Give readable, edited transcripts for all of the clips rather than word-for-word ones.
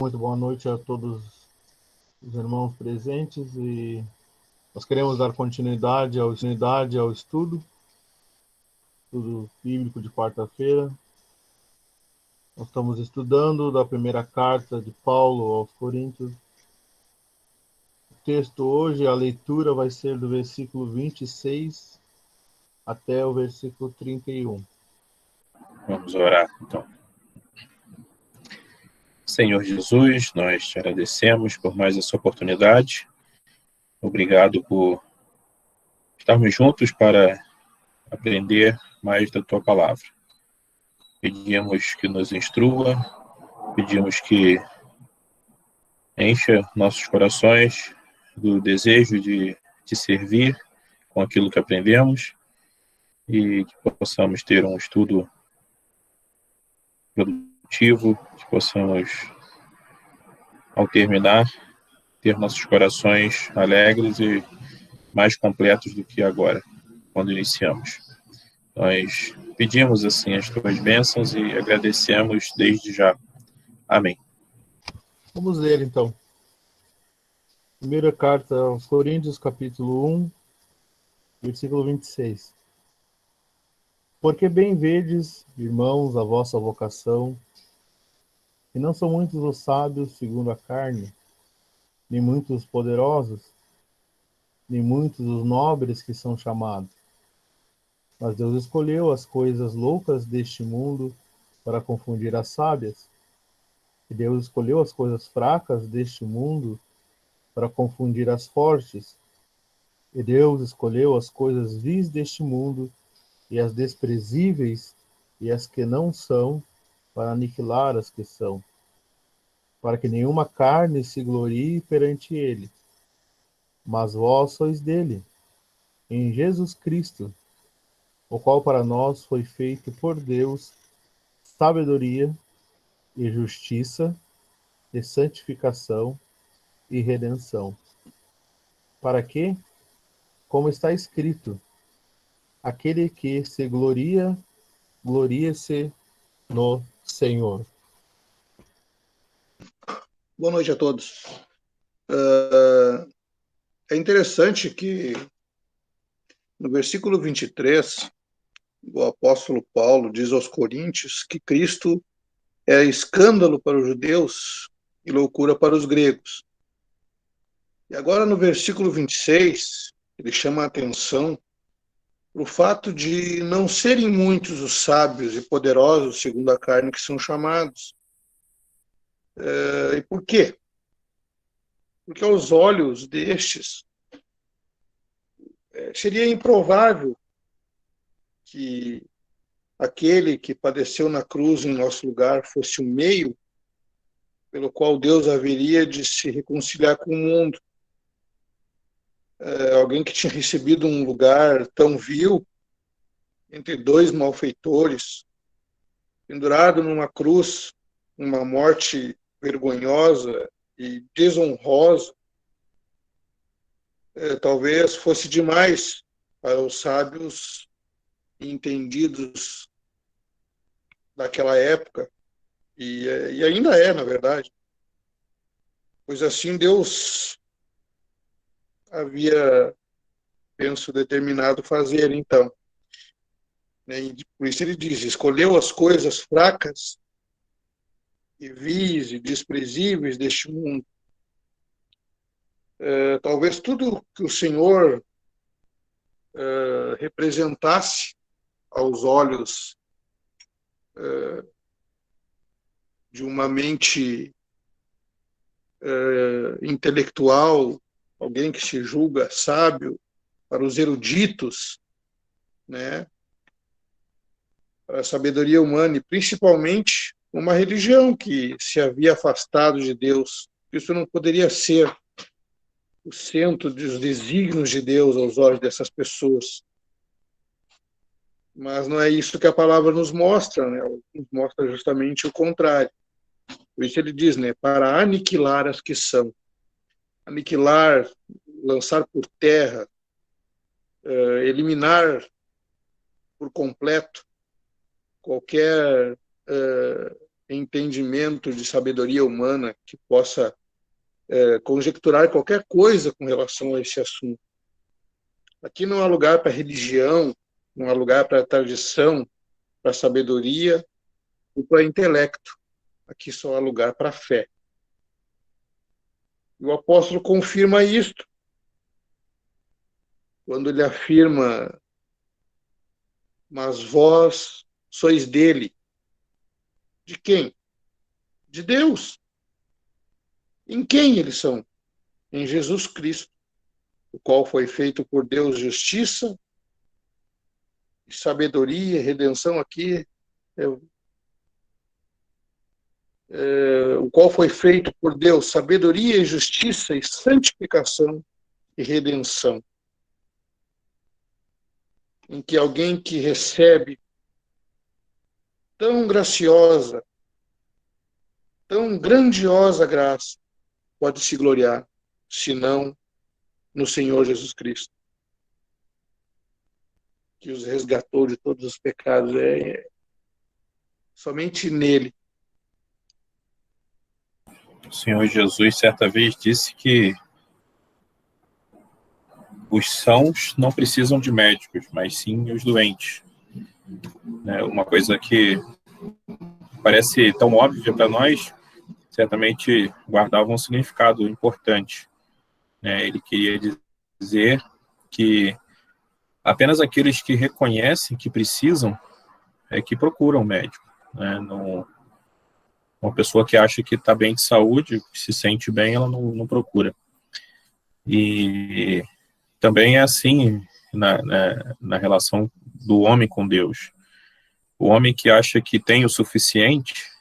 Muito boa noite a todos os irmãos presentes e nós queremos dar continuidade ao estudo bíblico de quarta-feira. Nós estamos estudando da primeira carta de Paulo aos Coríntios. O texto hoje, a leitura vai ser do versículo 26 até o versículo 31. Vamos orar, então. Senhor Jesus, nós te agradecemos por mais essa oportunidade. Obrigado por estarmos juntos para aprender mais da tua palavra. Pedimos que nos instrua, pedimos que encha nossos corações do desejo de te servir com aquilo que aprendemos e que possamos ter um estudo produtivo, que possamos, ao terminar, ter nossos corações alegres e mais completos do que agora, quando iniciamos. Nós pedimos, assim, as tuas bênçãos e agradecemos desde já. Amém. Vamos ler, então. Primeira carta aos Coríntios, capítulo 1, versículo 26. Porque bem vedes, irmãos, a vossa vocação, e não são muitos os sábios segundo a carne, nem muitos os poderosos, nem muitos os nobres que são chamados. Mas Deus escolheu as coisas loucas deste mundo para confundir as sábias, e Deus escolheu as coisas fracas deste mundo para confundir as fortes, e Deus escolheu as coisas vis deste mundo e as desprezíveis e as que não são, para aniquilar as que são, para que nenhuma carne se glorie perante ele. Mas vós sois dele, em Jesus Cristo, o qual para nós foi feito por Deus sabedoria e justiça e santificação e redenção. Para que, como está escrito, aquele que se gloria, glorie-se no Senhor. Boa noite a todos. É interessante que no versículo 23, o apóstolo Paulo diz aos Coríntios que Cristo é escândalo para os judeus e loucura para os gregos. E agora no versículo 26, ele chama a atenção para o fato de não serem muitos os sábios e poderosos segundo a carne que são chamados. E por quê? Porque aos olhos destes seria improvável que aquele que padeceu na cruz em nosso lugar fosse o meio pelo qual Deus haveria de se reconciliar com o mundo. Alguém que tinha recebido um lugar tão vil entre dois malfeitores, pendurado numa cruz, uma morte vergonhosa e desonrosa, talvez fosse demais para os sábios e entendidos daquela época, e ainda é, na verdade, pois assim Deus havia, penso, determinado fazer, então. E por isso ele diz, escolheu as coisas fracas e vis e desprezíveis deste mundo. Talvez tudo que o Senhor representasse aos olhos de uma mente intelectual, alguém que se julga sábio, para os eruditos, né? Para a sabedoria humana, e principalmente uma religião que se havia afastado de Deus. Isso não poderia ser o centro dos desígnios de Deus aos olhos dessas pessoas. Mas não é isso que a palavra nos mostra, né? Nos mostra justamente o contrário. Por isso ele diz, né? Para aniquilar as que são. Aniquilar, lançar por terra, eliminar por completo qualquer entendimento de sabedoria humana que possa conjecturar qualquer coisa com relação a esse assunto. Aqui não há lugar para religião, não há lugar para tradição, para sabedoria ou para intelecto. Aqui só há lugar para fé. E o apóstolo confirma isto quando ele afirma: mas vós sois dele. De quem? De Deus. Em quem eles são? Em Jesus Cristo, o qual foi feito por Deus justiça e sabedoria, redenção aqui, o qual foi feito por Deus sabedoria e justiça e santificação e redenção. Em que alguém que recebe tão graciosa, tão grandiosa graça, pode se gloriar, senão no Senhor Jesus Cristo, que os resgatou de todos os pecados. Somente nele. O Senhor Jesus, certa vez, disse que os sãos não precisam de médicos, mas sim os doentes. Uma coisa que parece tão óbvia para nós, certamente guardava um significado importante. Ele queria dizer que apenas aqueles que reconhecem que precisam é que procuram médico. Não, uma pessoa que acha que está bem de saúde, que se sente bem, ela não procura. E também é assim na relação do homem com Deus. O homem que acha que tem o suficiente,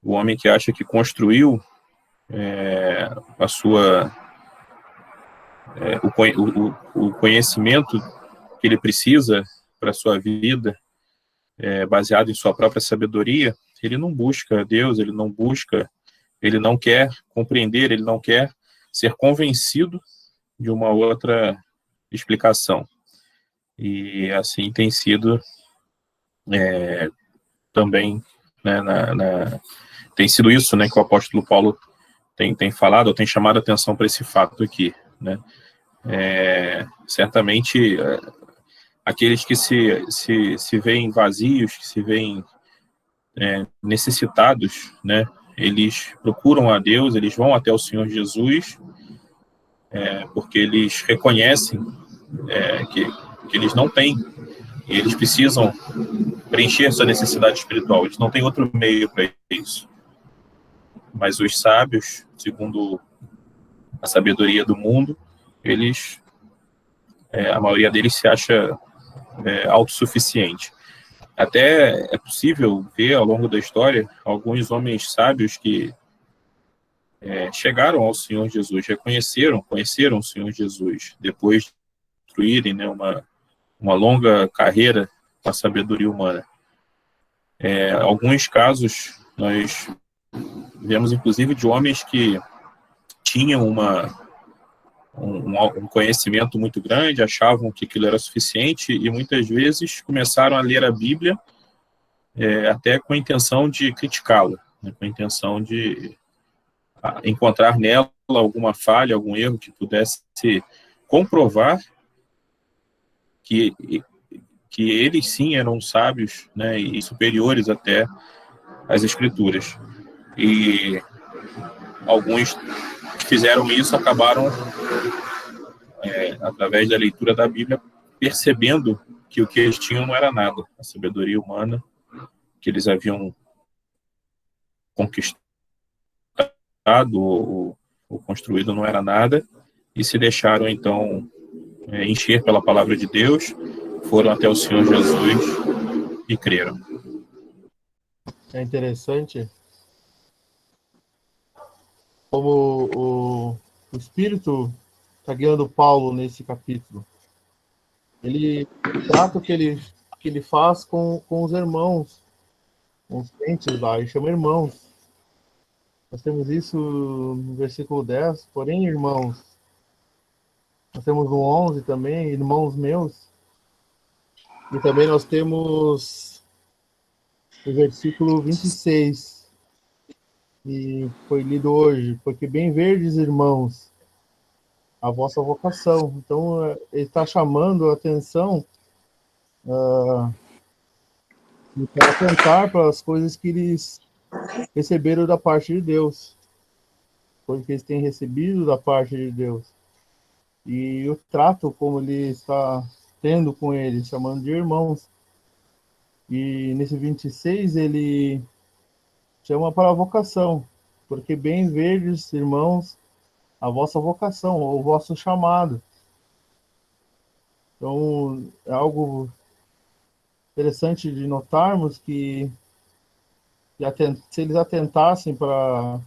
o homem que acha que construiu a sua o conhecimento que ele precisa para a sua vida, baseado em sua própria sabedoria, ele não busca Deus, ele não quer compreender, ele não quer ser convencido de uma outra explicação. E assim tem sido também, tem sido isso, que o apóstolo Paulo tem falado, ou tem chamado a atenção para esse fato aqui, certamente aqueles que se veem vazios, que se veem necessitados, eles procuram a Deus, eles vão até o Senhor Jesus, porque eles reconhecem que eles não têm, e eles precisam preencher sua necessidade espiritual, eles não têm outro meio para isso. Mas os sábios, segundo a sabedoria do mundo, a maioria deles se acha autossuficiente. Até é possível ver ao longo da história alguns homens sábios que chegaram ao Senhor Jesus, conheceram o Senhor Jesus, depois de construírem uma longa carreira com a sabedoria humana. Alguns casos, nós vemos inclusive de homens que tinham um conhecimento muito grande, achavam que aquilo era suficiente e muitas vezes começaram a ler a Bíblia até com a intenção de criticá-la, com a intenção de encontrar nela alguma falha, algum erro que pudesse comprovar que eles sim eram sábios, e superiores até às Escrituras. E alguns que fizeram isso acabaram, através da leitura da Bíblia, percebendo que o que eles tinham não era nada. A sabedoria humana que eles haviam conquistado ou construído não era nada, e se deixaram, então, encher pela palavra de Deus, foram até o Senhor Jesus e creram. É interessante como o Espírito está guiando Paulo nesse capítulo. Ele trata o que ele faz com os irmãos, com os crentes lá, ele chama irmãos. Nós temos isso no versículo 10, porém, irmãos. Nós temos no 11 também, irmãos meus. E também nós temos o versículo 26, e foi lido hoje, porque bem verdes, irmãos, a vossa vocação. Então, ele está chamando a atenção para atentar para as coisas que eles receberam da parte de Deus, coisas que eles têm recebido da parte de Deus. E o trato como ele está tendo com eles, chamando de irmãos. E nesse 26 ele chama para a vocação, porque bem verdes, irmãos, a vossa vocação, ou o vosso chamado. Então, é algo interessante de notarmos que se eles atentassem para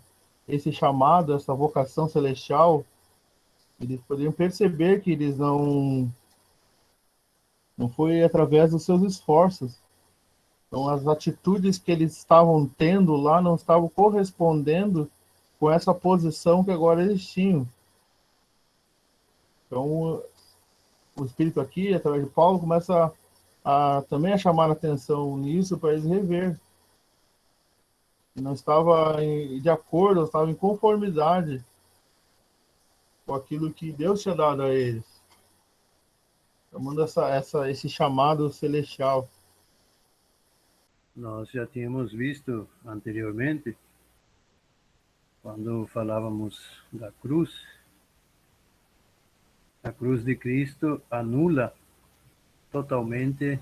esse chamado, essa vocação celestial, eles poderiam perceber que eles não foi através dos seus esforços. Então, as atitudes que eles estavam tendo lá não estavam correspondendo com essa posição que agora eles tinham. Então, o Espírito aqui, através de Paulo, começa também a chamar a atenção nisso para eles rever. Não estava de acordo, não estava em conformidade com aquilo que Deus tinha dado a eles. Chamando esse chamado celestial. Nós já tínhamos visto anteriormente, quando falávamos da cruz, a cruz de Cristo anula totalmente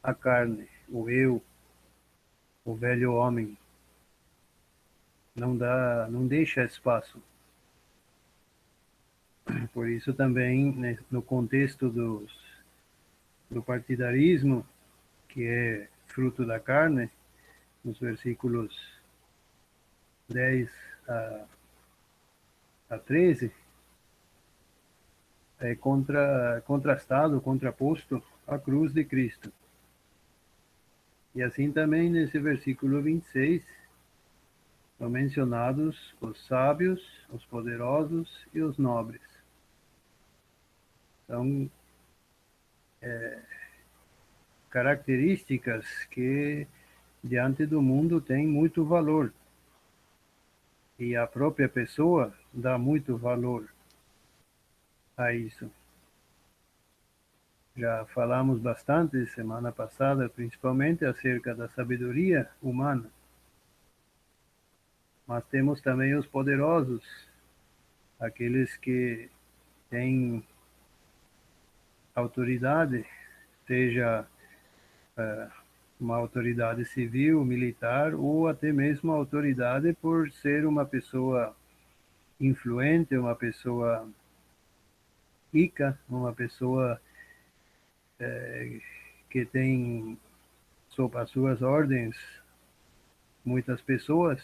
a carne, o eu, o velho homem. Não deixa espaço. Por isso também, né, no contexto do partidarismo, que é fruto da carne, nos versículos 10 a 13, é contrastado, contraposto à cruz de Cristo. E assim também nesse versículo 26, são mencionados os sábios, os poderosos e os nobres. São características que diante do mundo têm muito valor. E a própria pessoa dá muito valor a isso. Já falamos bastante semana passada, principalmente acerca da sabedoria humana. Mas temos também os poderosos, aqueles que têm autoridade, seja uma autoridade civil, militar, ou até mesmo autoridade por ser uma pessoa influente, uma pessoa rica, uma pessoa que tem sob as suas ordens muitas pessoas.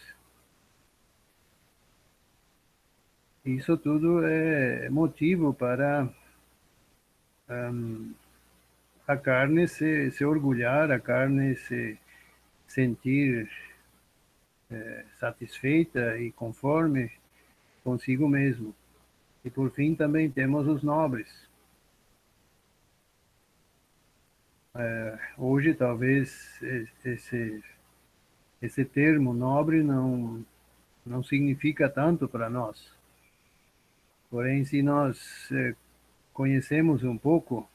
Isso tudo é motivo para a carne se orgulhar, a carne se sentir satisfeita e conforme consigo mesmo. E por fim também temos os nobres. Hoje talvez esse termo nobre não significa tanto para nós. Porém, se nós conhecemos um pouco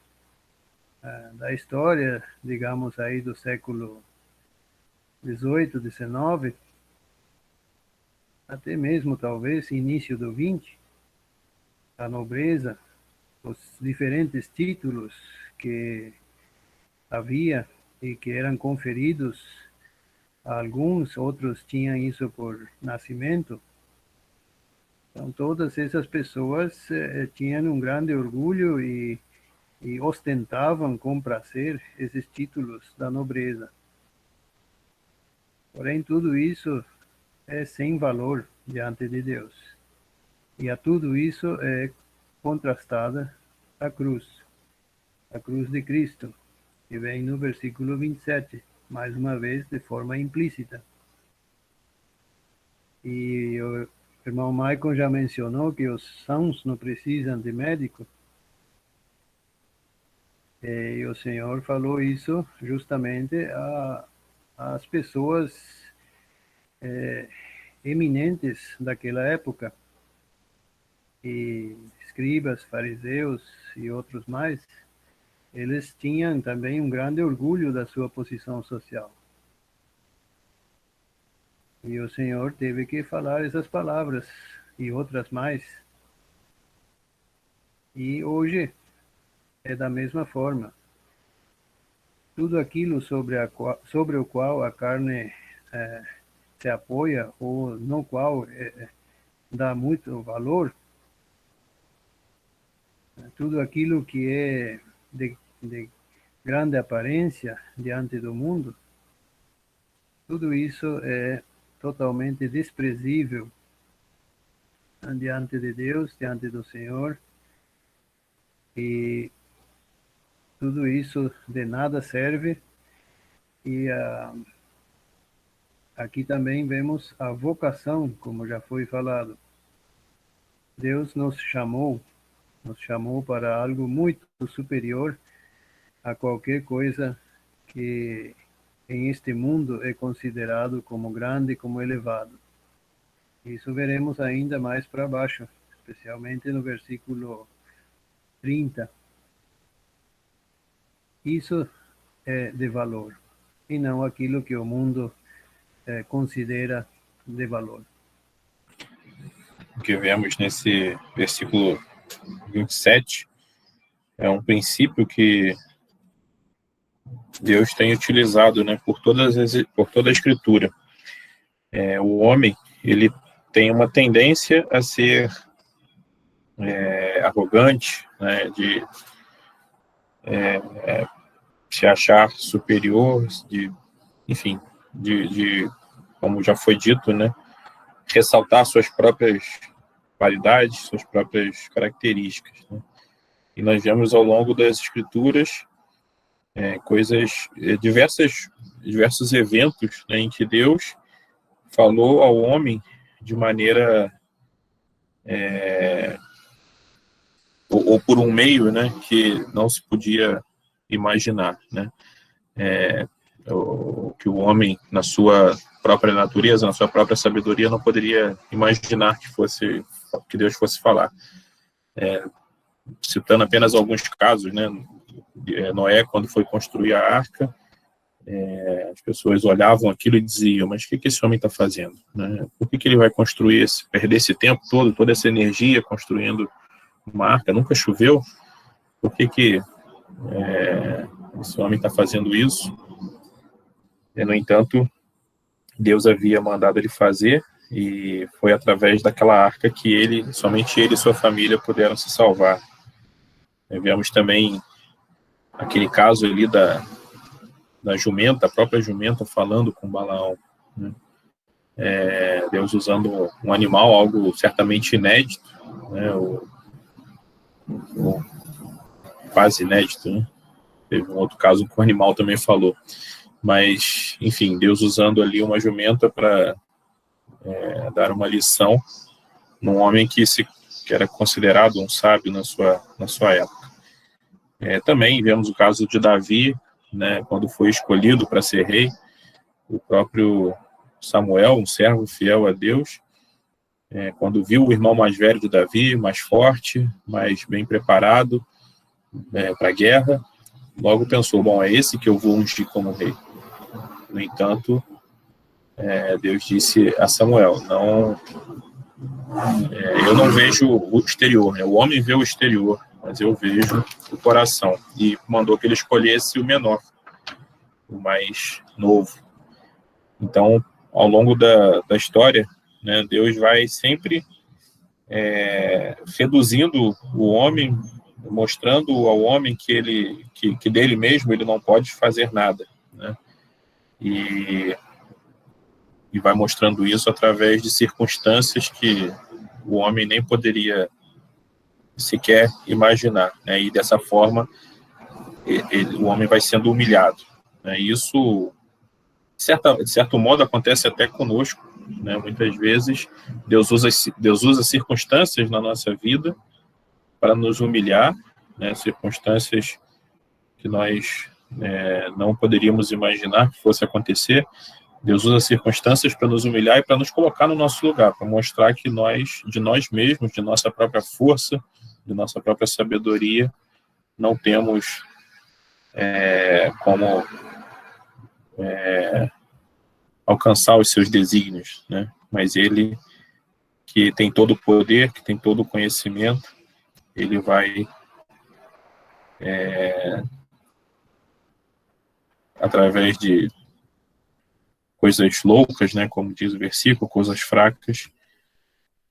da história, digamos aí do século 18, 19, até mesmo talvez início do 20, a nobreza, os diferentes títulos que havia e que eram conferidos a alguns, outros tinham isso por nascimento. Então, todas essas pessoas tinham um grande orgulho e ostentavam com prazer esses títulos da nobreza. Porém, tudo isso é sem valor diante de Deus. E a tudo isso é contrastada a cruz de Cristo, que vem no versículo 27, mais uma vez de forma implícita. E o irmão Michael já mencionou que os sãos não precisam de médico. E o Senhor falou isso justamente as pessoas eminentes daquela época, e escribas, fariseus e outros mais, eles tinham também um grande orgulho da sua posição social. E o Senhor teve que falar essas palavras e outras mais. E hoje é da mesma forma. Tudo aquilo sobre o qual a carne se apoia, ou no qual dá muito valor, tudo aquilo que é de grande aparência diante do mundo, tudo isso é totalmente desprezível diante de Deus, diante do Senhor, e tudo isso de nada serve. E aqui também vemos a vocação, como já foi falado. Deus nos chamou para algo muito superior a qualquer coisa que em este mundo é considerado como grande, como elevado. Isso veremos ainda mais para baixo, especialmente no versículo 30. Isso é de valor, e não aquilo que o mundo considera de valor. O que vemos nesse versículo 27 é um princípio que Deus tem utilizado, né, por toda a Escritura. O homem, ele tem uma tendência a ser arrogante, né, de se achar superior, enfim, como já foi dito, né, ressaltar suas próprias qualidades, suas próprias características, né? E nós vemos ao longo das Escrituras diversos eventos, né, em que Deus falou ao homem de maneira ou por um meio, né, que não se podia imaginar, né? Que o homem, na sua própria natureza, na sua própria sabedoria, não poderia imaginar que Deus fosse falar. Citando apenas alguns casos, né? Noé, quando foi construir a arca, as pessoas olhavam aquilo e diziam: mas o que esse homem está fazendo, né? Por que ele vai construir perder esse tempo todo, toda essa energia construindo uma arca? Nunca choveu? Por que esse homem está fazendo isso? No entanto, Deus havia mandado ele fazer, e foi através daquela arca que somente ele e sua família puderam se salvar. Vemos também aquele caso ali da jumenta, a própria jumenta falando com Balaão, né? Deus usando um animal, algo certamente inédito, né? Quase inédito, né? Teve um outro caso que o animal também falou. Mas, enfim, Deus usando ali uma jumenta para dar uma lição num homem que era considerado um sábio na sua época. Também vemos o caso de Davi, né, quando foi escolhido para ser rei. O próprio Samuel, um servo fiel a Deus, quando viu o irmão mais velho de Davi, mais forte, mais bem preparado para a guerra, logo pensou: bom, é esse que eu vou ungir como rei. No entanto, Deus disse a Samuel: eu não vejo o exterior, né? O homem vê o exterior, mas eu vejo o coração. E mandou que ele escolhesse o menor, o mais novo. Então, ao longo da história, né, Deus vai sempre reduzindo o homem, mostrando ao homem que dele mesmo ele não pode fazer nada, né? E vai mostrando isso através de circunstâncias que o homem nem poderia sequer imaginar, né? E dessa forma o homem vai sendo humilhado, né? Isso, de certo modo, acontece até conosco, né? Muitas vezes Deus usa circunstâncias na nossa vida para nos humilhar, né? Circunstâncias que nós não poderíamos imaginar que fosse acontecer. Deus usa circunstâncias para nos humilhar e para nos colocar no nosso lugar, para mostrar que nós, de nós mesmos, de nossa própria força, de nossa própria sabedoria, não temos como alcançar os seus desígnios, né? Mas Ele, que tem todo o poder, que tem todo o conhecimento, Ele vai, através de coisas loucas, né, como diz o versículo, coisas fracas,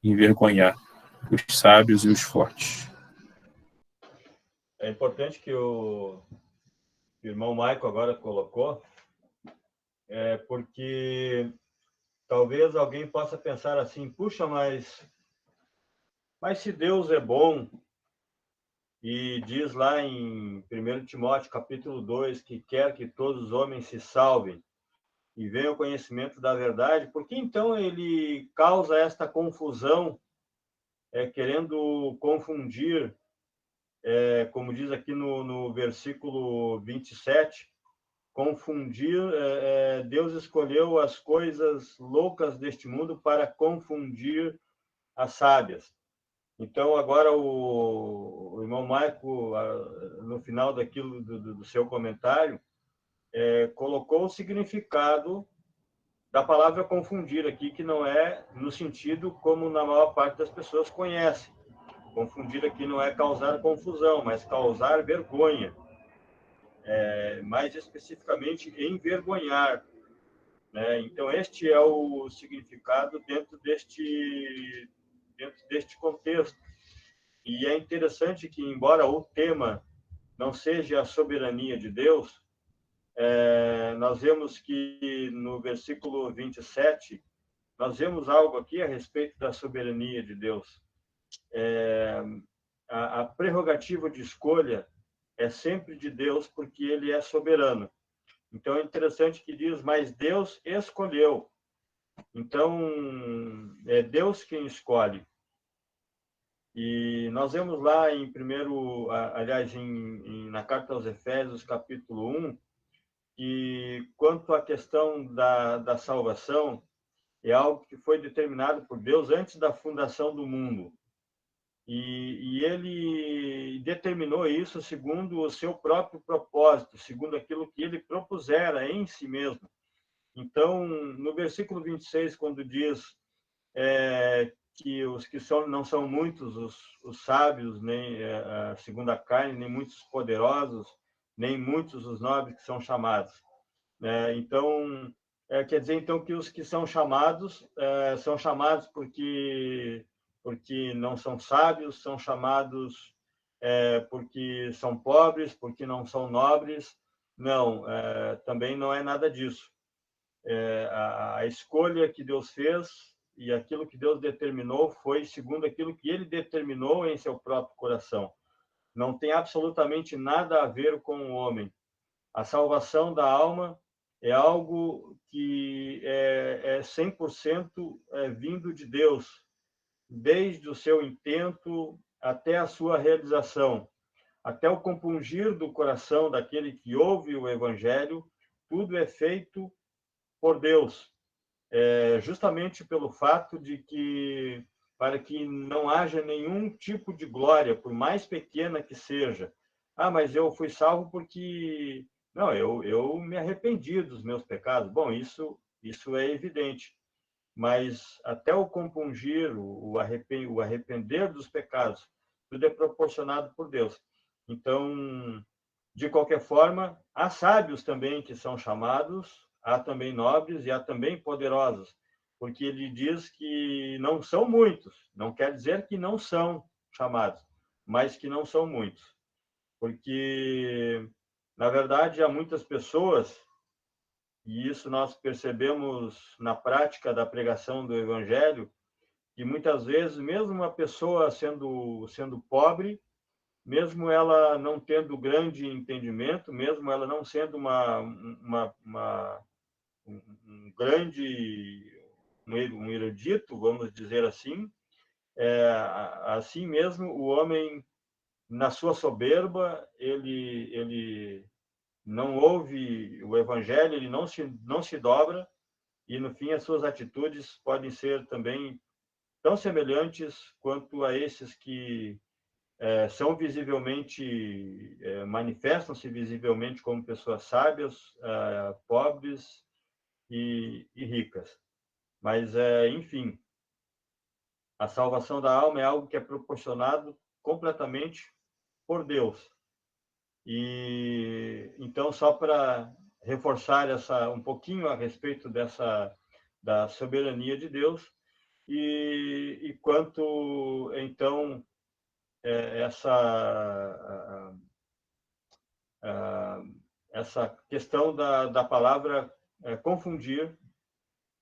envergonhar os sábios e os fortes. É importante que o irmão Michael agora colocou, porque talvez alguém possa pensar assim, puxa, mas se Deus é bom, e diz lá em 1 Timóteo capítulo 2, que quer que todos os homens se salvem e venham ao conhecimento da verdade, por que então ele causa esta confusão, querendo confundir, como diz aqui no versículo 27, confundir, Deus escolheu as coisas loucas deste mundo para confundir as sábias. Então, agora o irmão Maico, no final do seu comentário, colocou o significado da palavra confundir aqui, que não é no sentido como na maior parte das pessoas conhece. Confundir aqui não é causar confusão, mas causar vergonha. Mais especificamente, envergonhar. Né? Então, este é o significado dentro deste contexto. E é interessante que, embora o tema não seja a soberania de Deus, nós vemos que no versículo 27, nós vemos algo aqui a respeito da soberania de Deus. A prerrogativa de escolha é sempre de Deus, porque ele é soberano. Então, é interessante que diz, mas Deus escolheu. Então, é Deus quem escolhe. E nós vemos lá na carta aos Efésios, capítulo 1, que quanto à questão da salvação, é algo que foi determinado por Deus antes da fundação do mundo. E ele determinou isso segundo o seu próprio propósito, segundo aquilo que ele propusera em si mesmo. Então, no versículo 26, quando diz que os que não são muitos os sábios, nem segundo a carne, nem muitos poderosos, nem muitos os nobres que são chamados. Então, quer dizer então que os que são chamados porque não são sábios, são chamados porque são pobres, porque não são nobres. Não, também não é nada disso. A escolha que Deus fez e aquilo que Deus determinou foi segundo aquilo que ele determinou em seu próprio coração. Não tem absolutamente nada a ver com o homem. A salvação da alma é algo que é 100% vindo de Deus, desde o seu intento até a sua realização, até o compungir do coração daquele que ouve o Evangelho, tudo é feito por Deus. Justamente pelo fato de que, para que não haja nenhum tipo de glória, por mais pequena que seja. Mas eu fui salvo porque... Não, eu me arrependi dos meus pecados. Bom, isso é evidente. Mas até o compungir, o arrepender dos pecados, tudo é proporcionado por Deus. Então, de qualquer forma, há sábios também que são chamados, há também nobres e há também poderosos, porque ele diz que não são muitos, não quer dizer que não são chamados, mas que não são muitos. Porque, na verdade, há muitas pessoas, e isso nós percebemos na prática da pregação do Evangelho, que muitas vezes, mesmo uma pessoa sendo pobre, mesmo ela não tendo grande entendimento, mesmo ela não sendo um erudito, vamos dizer assim, assim mesmo o homem, na sua soberba, ele não ouve o evangelho, ele não se dobra, e no fim as suas atitudes podem ser também tão semelhantes quanto a esses que são visivelmente, manifestam-se visivelmente como pessoas sábias, pobres e ricas. Mas, enfim, a salvação da alma é algo que é proporcionado completamente por Deus. E então, só para reforçar um pouquinho a respeito da soberania de Deus, e quanto, então, essa questão da palavra confundir,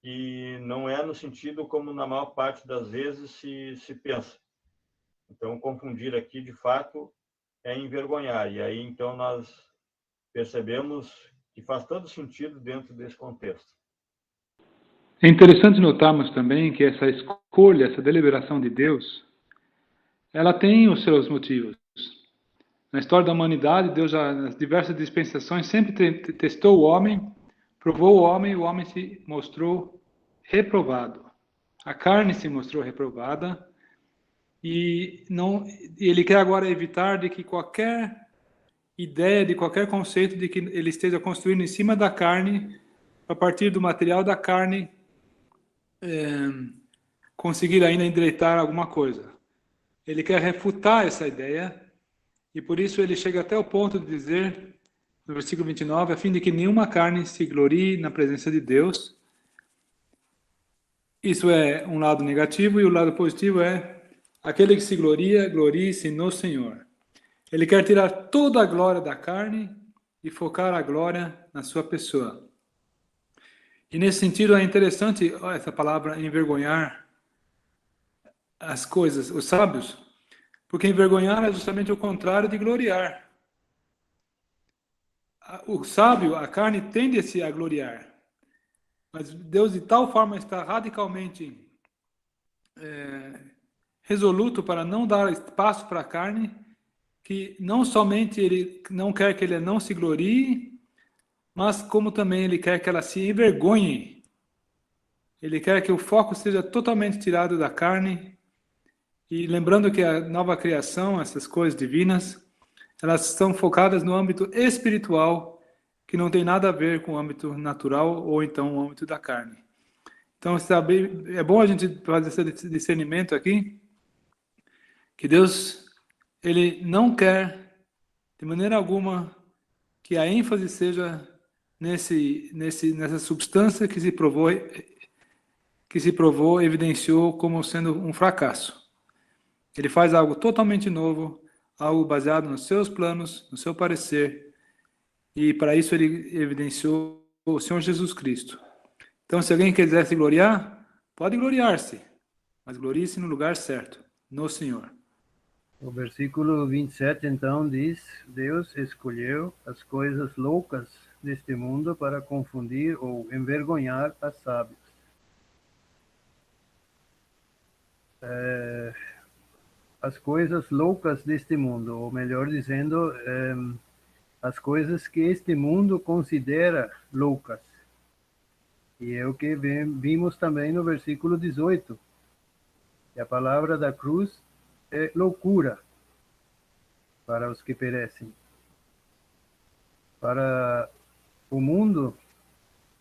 e não é no sentido como na maior parte das vezes se pensa. Então, confundir aqui, de fato, é envergonhar. E aí, então, nós percebemos que faz todo sentido dentro desse contexto. É interessante notarmos também que essa escolha, essa deliberação de Deus, ela tem os seus motivos. Na história da humanidade, Deus já, nas diversas dispensações, sempre testou o homem, provou o homem se mostrou reprovado. A carne se mostrou reprovada, e ele quer agora evitar de que qualquer ideia, de qualquer conceito de que ele esteja construindo em cima da carne, a partir do material da carne, conseguir ainda endireitar alguma coisa. Ele quer refutar essa ideia, e por isso ele chega até o ponto de dizer, no versículo 29, a fim de que nenhuma carne se glorie na presença de Deus. Isso é um lado negativo, e o lado positivo é aquele que se gloria, glorie-se no Senhor. Ele quer tirar toda a glória da carne e focar a glória na sua pessoa. E nesse sentido é interessante essa palavra envergonhar as coisas, os sábios, porque envergonhar é justamente o contrário de gloriar. O sábio, a carne, tende-se a gloriar. Mas Deus de tal forma está radicalmente resoluto para não dar espaço para a carne, que não somente ele não quer que ele não se glorie, mas como também ele quer que ela se envergonhe. Ele quer que o foco seja totalmente tirado da carne. E lembrando que a nova criação, essas coisas divinas, elas estão focadas no âmbito espiritual, que não tem nada a ver com o âmbito natural ou então o âmbito da carne. Então, é bom a gente fazer esse discernimento aqui, que Deus, ele não quer, de maneira alguma, que a ênfase seja nessa substância que se provou, evidenciou como sendo um fracasso. Ele faz algo totalmente novo, algo baseado nos seus planos, no seu parecer, e para isso ele evidenciou o Senhor Jesus Cristo. Então, se alguém quiser se gloriar, pode gloriar-se, mas glorie-se no lugar certo, no Senhor. O versículo 27, então, diz: Deus escolheu as coisas loucas deste mundo para confundir ou envergonhar as sábias. As coisas loucas deste mundo, ou melhor dizendo, as coisas que este mundo considera loucas. E é o que vimos também no versículo 18. Que a palavra da cruz é loucura para os que perecem. Para o mundo,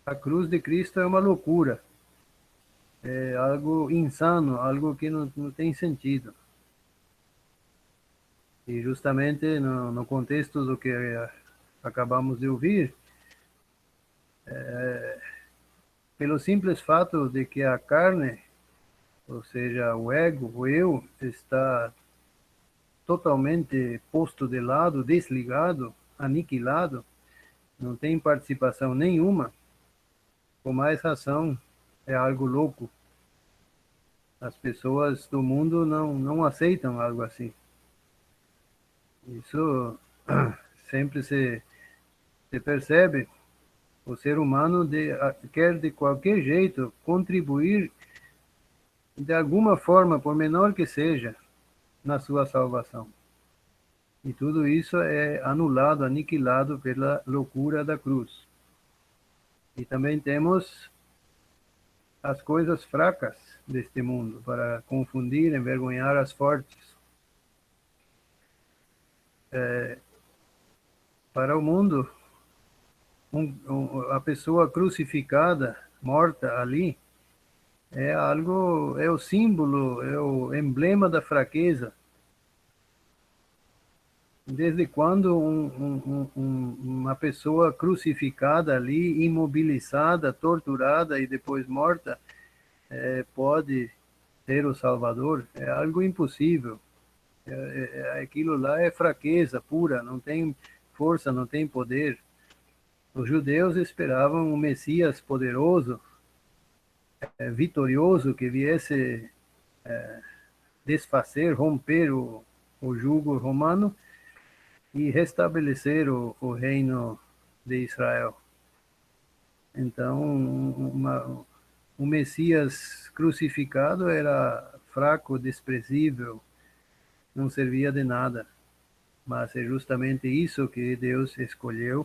a cruz de Cristo é uma loucura. É algo insano, algo que não tem sentido. E justamente no contexto do que acabamos de ouvir, pelo simples fato de que a carne, ou seja, o ego, o eu, está totalmente posto de lado, desligado, aniquilado, não tem participação nenhuma, com mais razão é algo louco. As pessoas do mundo não aceitam algo assim. Isso sempre se percebe. O ser humano quer de qualquer jeito contribuir de alguma forma, por menor que seja, na sua salvação. E tudo isso é anulado, aniquilado pela loucura da cruz. E também temos as coisas fracas deste mundo, para confundir, envergonhar as fortes. Para o mundo, a pessoa crucificada, morta ali, é algo, é o símbolo, é o emblema da fraqueza. Desde quando uma pessoa crucificada ali, imobilizada, torturada e depois morta, pode ser o Salvador? É algo impossível. Aquilo lá é fraqueza pura, não tem força, não tem poder. Os judeus esperavam um Messias poderoso, vitorioso, que viesse desfazer, romper o jugo romano e restabelecer o reino de Israel. Então, o Messias crucificado era fraco, desprezível, não servia de nada. Mas é justamente isso que Deus escolheu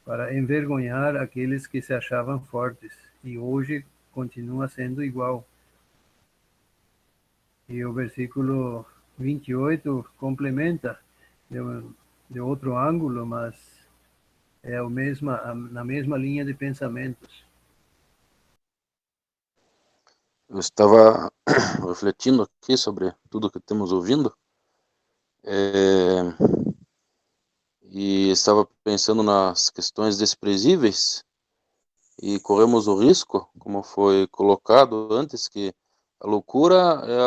para envergonhar aqueles que se achavam fortes. E hoje continua sendo igual. E o versículo 28 complementa de outro ângulo, mas é na mesma linha de pensamentos. Eu estava refletindo aqui sobre tudo que temos ouvindo, e estava pensando nas questões desprezíveis, e corremos o risco, como foi colocado antes, que a loucura é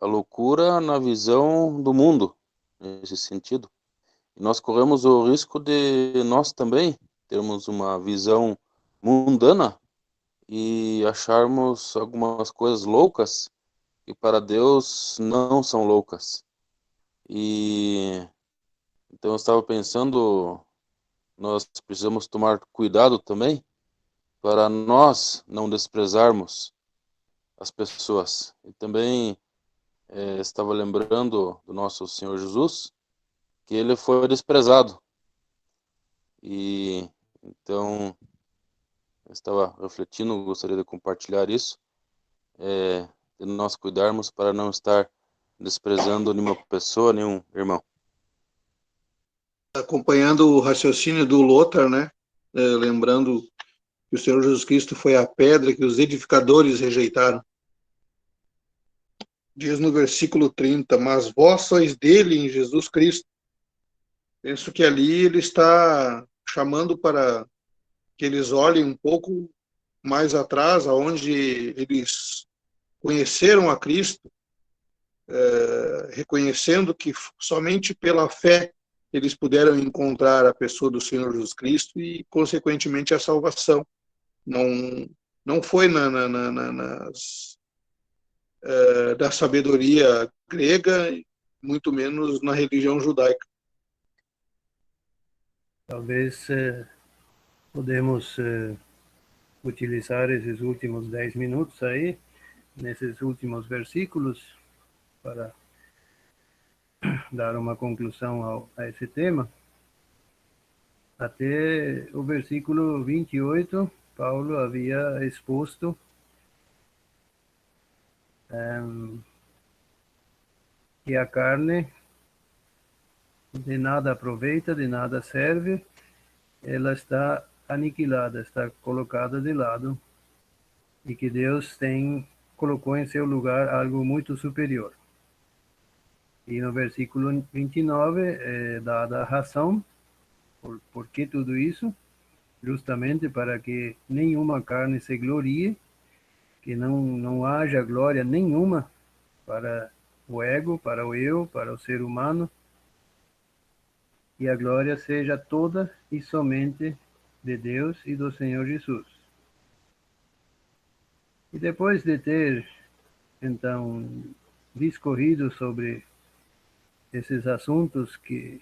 a loucura na visão do mundo, nesse sentido. E nós corremos o risco de nós também termos uma visão mundana e acharmos algumas coisas loucas que para Deus não são loucas. E então eu estava pensando, nós precisamos tomar cuidado também para nós não desprezarmos as pessoas. E também estava lembrando do nosso Senhor Jesus, que ele foi desprezado. E então eu estava refletindo, gostaria de compartilhar isso, de nós cuidarmos para não estar desprezando nenhuma pessoa, nenhum irmão. Acompanhando o raciocínio do Lothar, né? Lembrando que o Senhor Jesus Cristo foi a pedra que os edificadores rejeitaram. Diz no versículo 30, mas vós sois dele em Jesus Cristo. Penso que ali ele está chamando para que eles olhem um pouco mais atrás, aonde eles conheceram a Cristo, reconhecendo que somente pela fé eles puderam encontrar a pessoa do Senhor Jesus Cristo e, consequentemente, a salvação. Não foi da sabedoria grega, muito menos na religião judaica. Talvez podemos utilizar esses últimos 10 minutos aí, nesses últimos versículos, para dar uma conclusão a esse tema. Até o versículo 28, Paulo havia exposto que a carne de nada aproveita, de nada serve, ela está aniquilada, está colocada de lado, e que Deus colocou em seu lugar algo muito superior. E no versículo 29 é dada a razão por que tudo isso, justamente para que nenhuma carne se glorie, que não haja glória nenhuma para o ego, para o eu, para o ser humano, e a glória seja toda e somente de Deus e do Senhor Jesus. E depois de ter, então, discorrido sobre esses assuntos que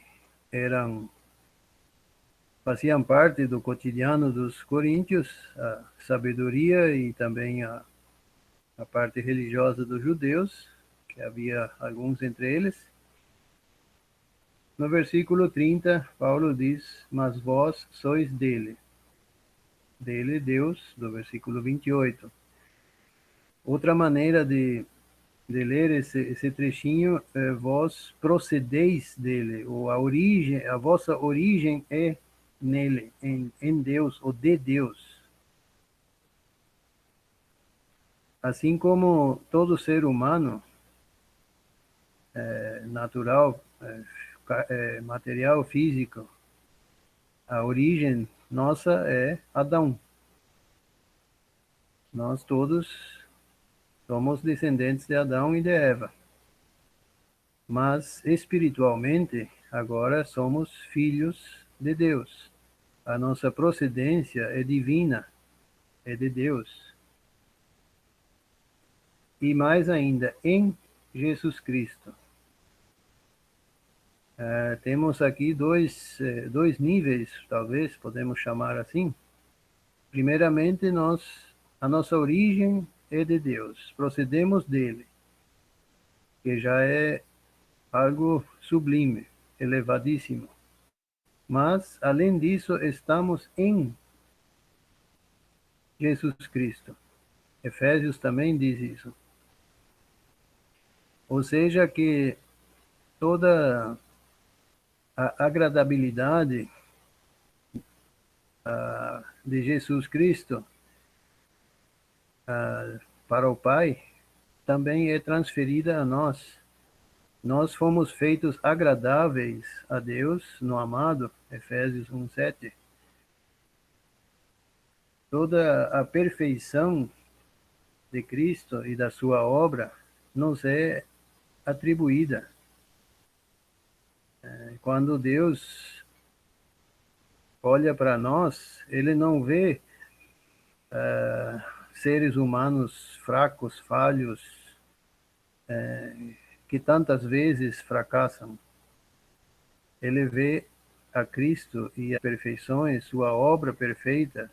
faziam parte do cotidiano dos coríntios, a sabedoria e também a parte religiosa dos judeus, que havia alguns entre eles, no versículo 30, Paulo diz, mas vós sois dele. Dele, Deus, do versículo 28. Outra maneira de ler esse trechinho, vós procedeis dele, ou a vossa origem é nele, em Deus, ou de Deus. Assim como todo ser humano, natural, material, físico, a origem nossa é Adão. Nós todos somos descendentes de Adão e de Eva. Mas, espiritualmente, agora somos filhos de Deus. A nossa procedência é divina, é de Deus. E mais ainda, em Jesus Cristo. Temos aqui dois níveis, talvez, podemos chamar assim. Primeiramente, a nossa origem é de Deus, procedemos dele, que já é algo sublime, elevadíssimo. Mas, além disso, estamos em Jesus Cristo. Efésios também diz isso. Ou seja, que toda a agradabilidade de Jesus Cristo para o Pai também é transferida a nós. Nós fomos feitos agradáveis a Deus no amado, Efésios 1:7. Toda a perfeição de Cristo e da sua obra nos é atribuída. Quando Deus olha para nós, ele não vê seres humanos fracos, falhos, que tantas vezes fracassam. Ele vê a Cristo e as perfeições, sua obra perfeita,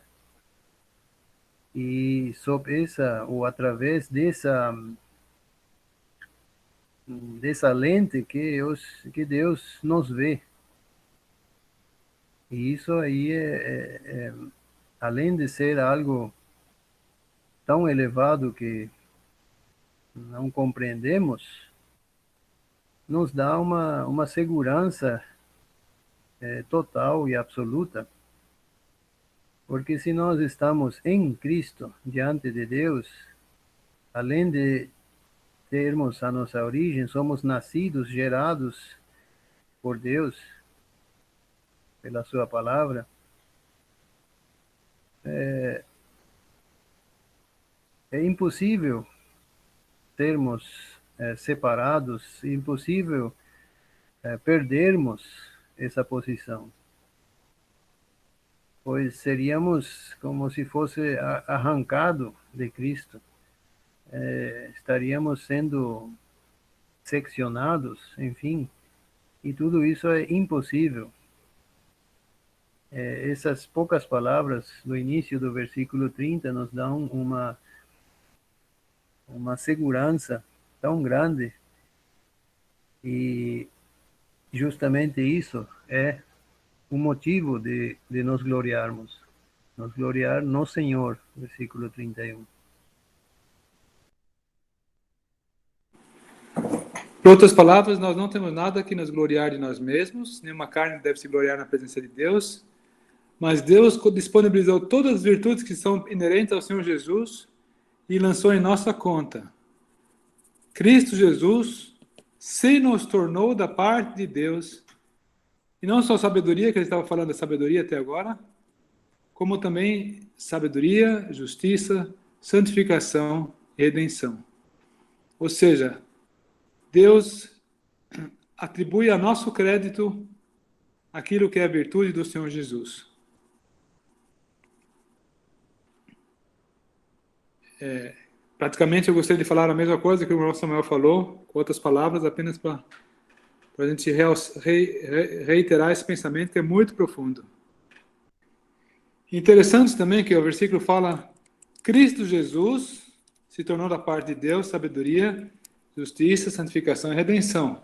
e sob ou através dessa lente que Deus nos vê. E isso aí além de ser algo tão elevado que não compreendemos, nos dá uma segurança total e absoluta. Porque se nós estamos em Cristo, diante de Deus, além de termos a nossa origem, somos nascidos, gerados por Deus, pela sua palavra, é impossível sermos separados, é impossível perdermos essa posição, pois seríamos como se fosse arrancado de Cristo, estaríamos sendo seccionados, enfim, e tudo isso é impossível. Essas poucas palavras do início do versículo 30 nos dão uma segurança tão grande, e justamente isso é o motivo de nos gloriarmos. Nos gloriar no Senhor, versículo 31. Por outras palavras, nós não temos nada que nos gloriar de nós mesmos, nenhuma carne deve se gloriar na presença de Deus, mas Deus disponibilizou todas as virtudes que são inerentes ao Senhor Jesus e lançou em nossa conta. Cristo Jesus se nos tornou da parte de Deus, e não só sabedoria, que ele estava falando da sabedoria até agora, como também sabedoria, justiça, santificação e redenção. Ou seja, Deus atribui a nosso crédito aquilo que é a virtude do Senhor Jesus. Praticamente eu gostaria de falar a mesma coisa que o irmão Samuel falou, com outras palavras, apenas para a gente reiterar esse pensamento que é muito profundo. Interessante também que o versículo fala: Cristo Jesus se tornou da parte de Deus sabedoria, justiça, santificação e redenção.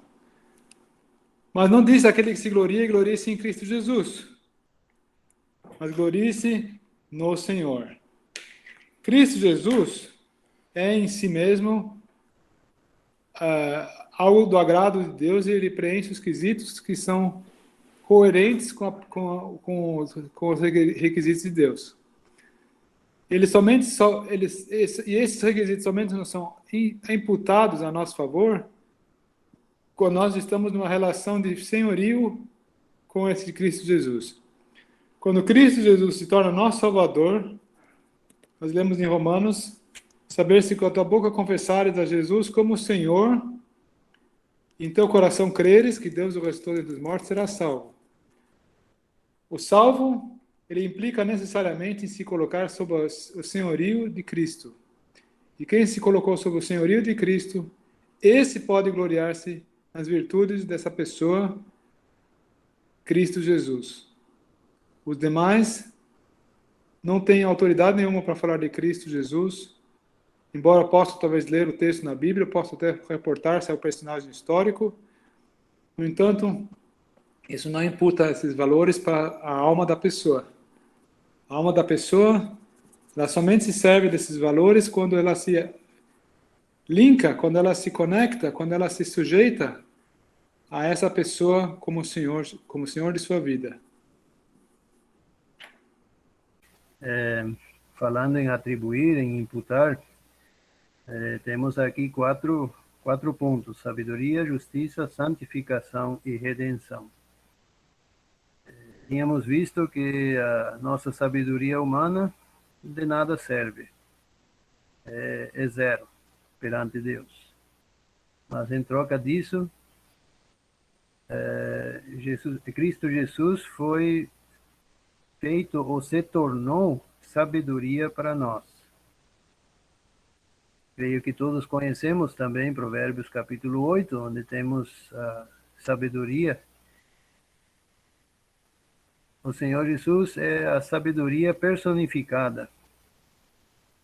Mas não diz aquele que se glorie-se em Cristo Jesus. Mas glorie-se no Senhor. Cristo Jesus é em si mesmo algo do agrado de Deus e ele preenche os quesitos que são coerentes com os requisitos de Deus. E esses requisitos somente não são imputados a nosso favor quando nós estamos numa relação de senhorio com esse Cristo Jesus. Quando Cristo Jesus se torna nosso Salvador, nós lemos em Romanos, saber se com a tua boca confessares a Jesus como Senhor, e em teu coração creres que Deus o restou dentre os mortos, será salvo. O salvo, ele implica necessariamente em se colocar sob o senhorio de Cristo. E quem se colocou sob o senhorio de Cristo, esse pode gloriar-se nas virtudes dessa pessoa, Cristo Jesus. Os demais não têm autoridade nenhuma para falar de Cristo Jesus, embora possa talvez ler o texto na Bíblia, possa até reportar-se ao personagem histórico. No entanto, isso não imputa esses valores para a alma da pessoa. A alma da pessoa, ela somente se serve desses valores quando ela se linka, quando ela se conecta, quando ela se sujeita a essa pessoa como Senhor de sua vida. Falando em atribuir, em imputar, temos aqui quatro pontos: sabedoria, justiça, santificação e redenção. Tínhamos visto que a nossa sabedoria humana de nada serve, é zero perante Deus. Mas em troca disso, Cristo Jesus foi feito ou se tornou sabedoria para nós. Creio que todos conhecemos também Provérbios capítulo 8, onde temos a sabedoria. O Senhor Jesus é a sabedoria personificada.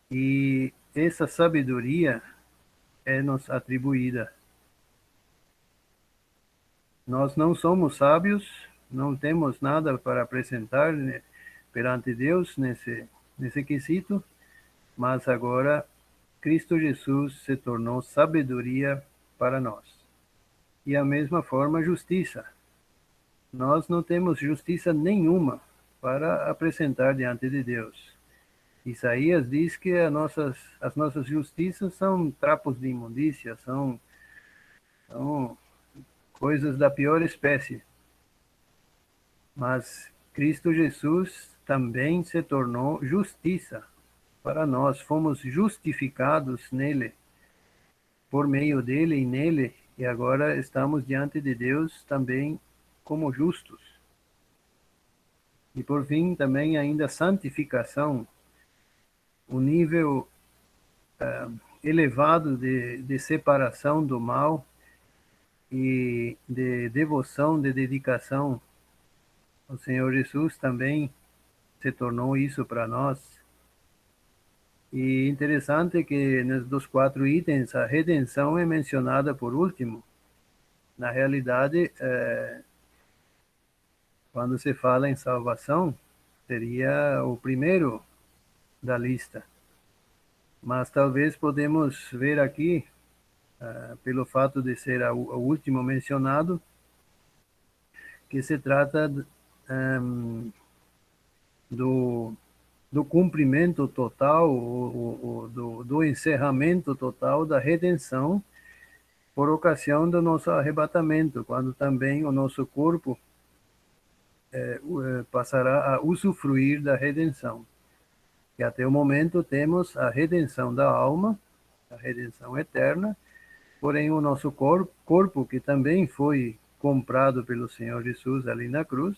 E essa sabedoria é nos atribuída. Nós não somos sábios, não temos nada para apresentar perante Deus nesse quesito, mas agora Cristo Jesus se tornou sabedoria para nós. E a mesma forma, justiça. Nós não temos justiça nenhuma para apresentar diante de Deus. Isaías diz que as nossas justiças são trapos de imundícia, são coisas da pior espécie. Mas Cristo Jesus também se tornou justiça para nós. Fomos justificados nele, por meio dele e nele, e agora estamos diante de Deus também como justos. E por fim, também ainda santificação, o nível elevado de separação do mal e de devoção, de dedicação. O Senhor Jesus também se tornou isso para nós. E interessante que dos 4 itens, a redenção é mencionada por último. Na realidade, quando se fala em salvação, seria o primeiro da lista. Mas talvez podemos ver aqui, pelo fato de ser o último mencionado, que se trata do cumprimento total, do encerramento total da redenção por ocasião do nosso arrebatamento, quando também o nosso corpo passará a usufruir da redenção. E até o momento temos a redenção da alma, a redenção eterna, porém o nosso corpo, que também foi comprado pelo Senhor Jesus ali na cruz,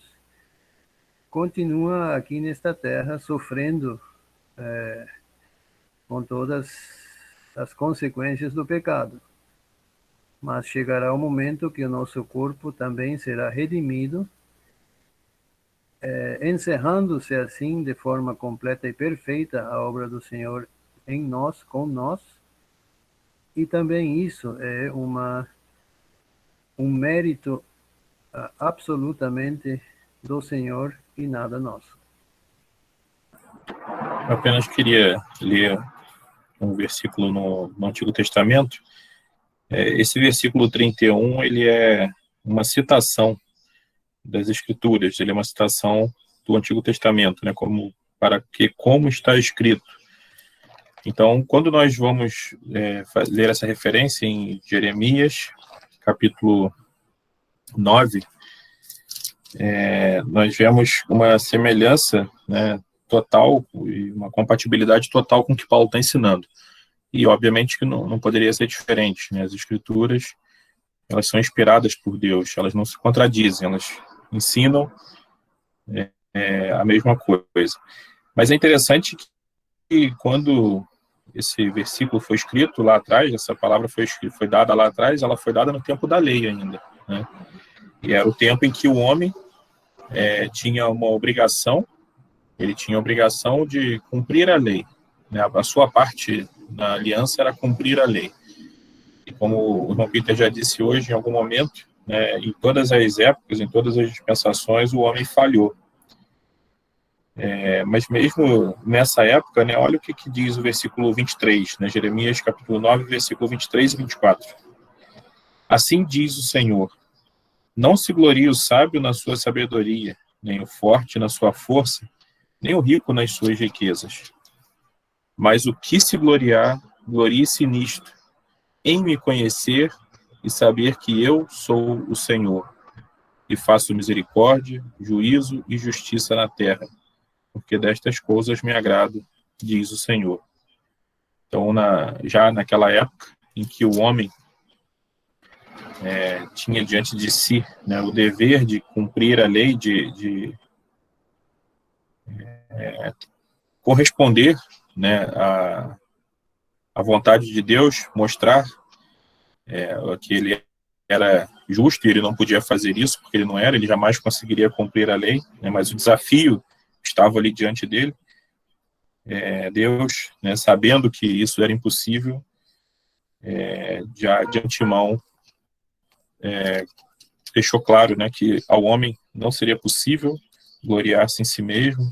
continua aqui nesta terra sofrendo com todas as consequências do pecado. Mas chegará o momento que o nosso corpo também será redimido, encerrando-se assim de forma completa e perfeita a obra do Senhor em nós, com nós. E também isso é um mérito absolutamente do Senhor e nada nosso. Eu apenas queria ler um versículo no Antigo Testamento. Esse versículo 31, ele é uma citação das Escrituras, ele é uma citação do Antigo Testamento, né, como está escrito. Então, quando nós vamos ler essa referência em Jeremias, capítulo 9, nós vemos uma semelhança, né, total e uma compatibilidade total com o que Paulo está ensinando. E, obviamente, que não poderia ser diferente, né? As Escrituras, elas são inspiradas por Deus, elas não se contradizem, elas ensinam a mesma coisa. Mas é interessante que quando esse versículo foi escrito lá atrás, essa palavra foi dada lá atrás, ela foi dada no tempo da lei ainda, né? E era o tempo em que o homem tinha uma obrigação, ele tinha a obrigação de cumprir a lei, né? A sua parte na aliança era cumprir a lei. E como o irmão Peter já disse hoje, em algum momento, né, em todas as épocas, em todas as dispensações, o homem falhou. Mas mesmo nessa época, né, olha o que diz o versículo 23, né, Jeremias capítulo 9, versículo 23 e 24. Assim diz o Senhor: não se glorie o sábio na sua sabedoria, nem o forte na sua força, nem o rico nas suas riquezas. Mas o que se gloriar, glorie-se nisto, em me conhecer e saber que eu sou o Senhor, e faço misericórdia, juízo e justiça na terra, porque destas coisas me agrado, diz o Senhor. Então, já naquela época em que o homem tinha diante de si, né, o dever de cumprir a lei, de corresponder, né, à vontade de Deus, mostrar que ele era justo e ele não podia fazer isso, porque ele não era, ele jamais conseguiria cumprir a lei, né, mas o desafio estava ali diante dele. Deus, né, sabendo que isso era impossível, já de antemão deixou claro, né, que ao homem não seria possível gloriar-se em si mesmo.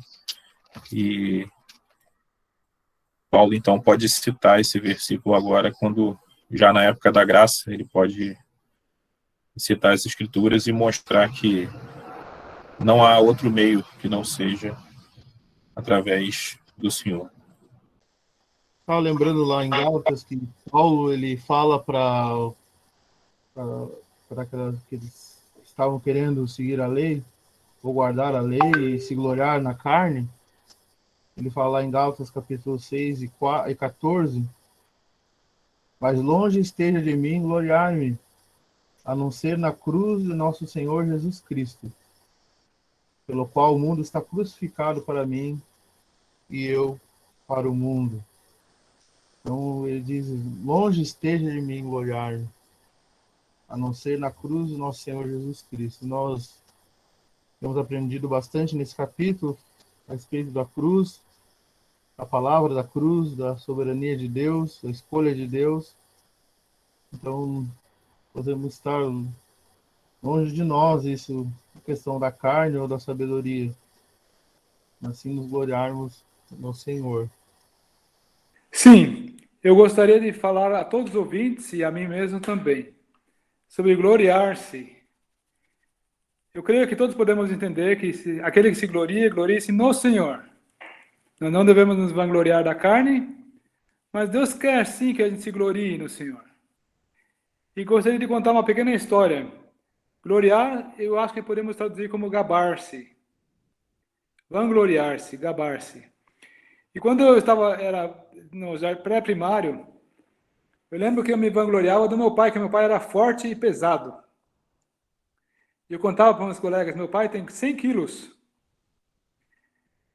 E Paulo, então, pode citar esse versículo agora, quando, já na época da graça, ele pode citar as Escrituras e mostrar que não há outro meio que não seja através do Senhor. Estava lembrando lá em Gálatas que Paulo ele fala para que eles estavam querendo seguir a lei, ou guardar a lei e se gloriar na carne. Ele fala lá em Gálatas capítulo 6 e 14: mas longe esteja de mim gloriar-me, a não ser na cruz de nosso Senhor Jesus Cristo, pelo qual o mundo está crucificado para mim e eu para o mundo. Então ele diz: longe esteja de mim gloriar-me, a não ser na cruz do nosso Senhor Jesus Cristo. Nós temos aprendido bastante nesse capítulo a respeito da cruz, a palavra da cruz, da soberania de Deus, da escolha de Deus. Então, podemos estar longe de nós isso, a questão da carne ou da sabedoria, assim nos gloriarmos no Senhor. Sim, eu gostaria de falar a todos os ouvintes e a mim mesmo também sobre gloriar-se. Eu creio que todos podemos entender que aquele que se gloria, glorie-se no Senhor. Nós não devemos nos vangloriar da carne, mas Deus quer sim que a gente se glorie no Senhor. E gostaria de contar uma pequena história. Gloriar, eu acho que podemos traduzir como gabar-se. Vangloriar-se, gabar-se. E quando eu era no pré-primário, eu lembro que eu me vangloriava do meu pai, que meu pai era forte e pesado. E eu contava para meus colegas: meu pai tem 100 quilos.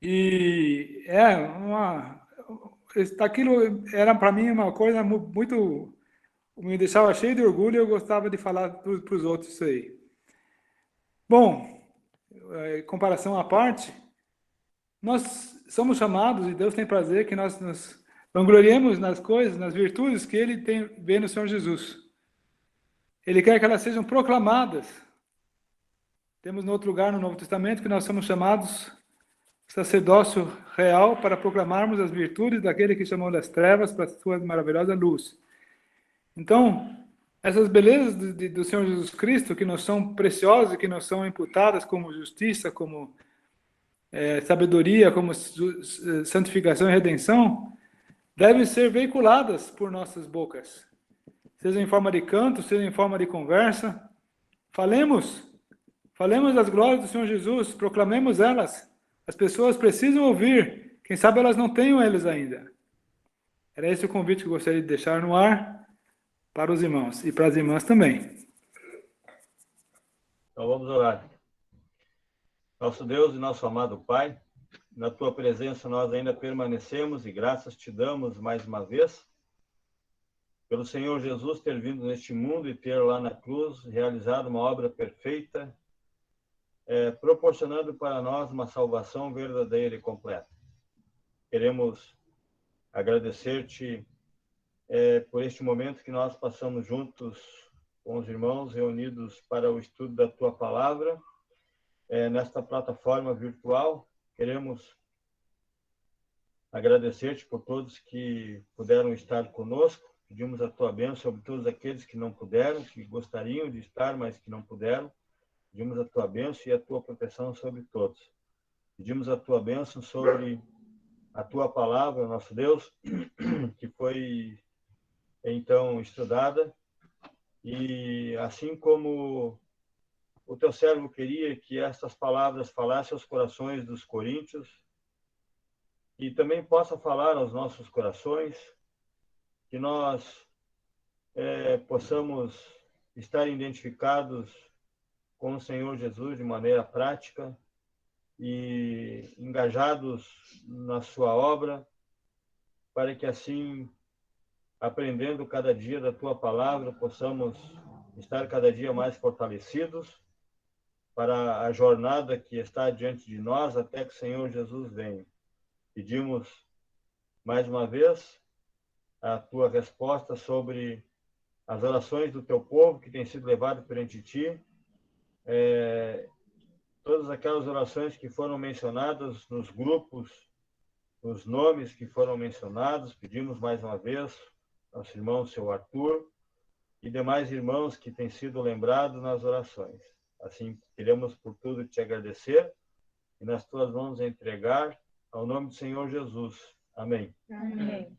E aquilo era para mim uma coisa muito, me deixava cheio de orgulho, e eu gostava de falar para os outros isso aí. Bom, comparação à parte, nós somos chamados, e Deus tem prazer que nós nos vangloriemos nas coisas, nas virtudes que Ele vê no Senhor Jesus. Ele quer que elas sejam proclamadas. Temos no outro lugar no Novo Testamento que nós somos chamados sacerdócio real para proclamarmos as virtudes daquele que chamou das trevas para a sua maravilhosa luz. Então, essas belezas do Senhor Jesus Cristo, que nos são preciosas, que nos são imputadas como justiça, como sabedoria, como santificação e redenção, devem ser veiculadas por nossas bocas. Seja em forma de canto, seja em forma de conversa. Falemos das glórias do Senhor Jesus, proclamemos elas. As pessoas precisam ouvir. Quem sabe elas não tenham eles ainda. Era esse o convite que eu gostaria de deixar no ar para os irmãos e para as irmãs também. Então vamos orar. Nosso Deus e nosso amado Pai, na tua presença nós ainda permanecemos e graças te damos mais uma vez pelo Senhor Jesus ter vindo neste mundo e ter lá na cruz realizado uma obra perfeita, proporcionando para nós uma salvação verdadeira e completa. Queremos agradecer-te por este momento que nós passamos juntos com os irmãos reunidos para o estudo da tua palavra, nesta plataforma virtual. Queremos agradecer-te por todos que puderam estar conosco. Pedimos a tua bênção sobre todos aqueles que não puderam, que gostariam de estar, mas que não puderam. Pedimos a tua bênção e a tua proteção sobre todos. Pedimos a tua bênção sobre a tua palavra, nosso Deus, que foi então estudada. E assim como o teu servo queria que estas palavras falassem aos corações dos coríntios, e também possa falar aos nossos corações, que nós possamos estar identificados com o Senhor Jesus de maneira prática e engajados na sua obra, para que assim, aprendendo cada dia da tua palavra, possamos estar cada dia mais fortalecidos para a jornada que está diante de nós até que o Senhor Jesus venha. Pedimos mais uma vez a tua resposta sobre as orações do teu povo que tem sido levado perante ti, todas aquelas orações que foram mencionadas nos grupos, os nomes que foram mencionados. Pedimos mais uma vez nosso irmão, seu Arthur, e demais irmãos que têm sido lembrados nas orações. Assim, queremos por tudo te agradecer e nas tuas mãos entregar, ao nome do Senhor Jesus. Amém. Amém.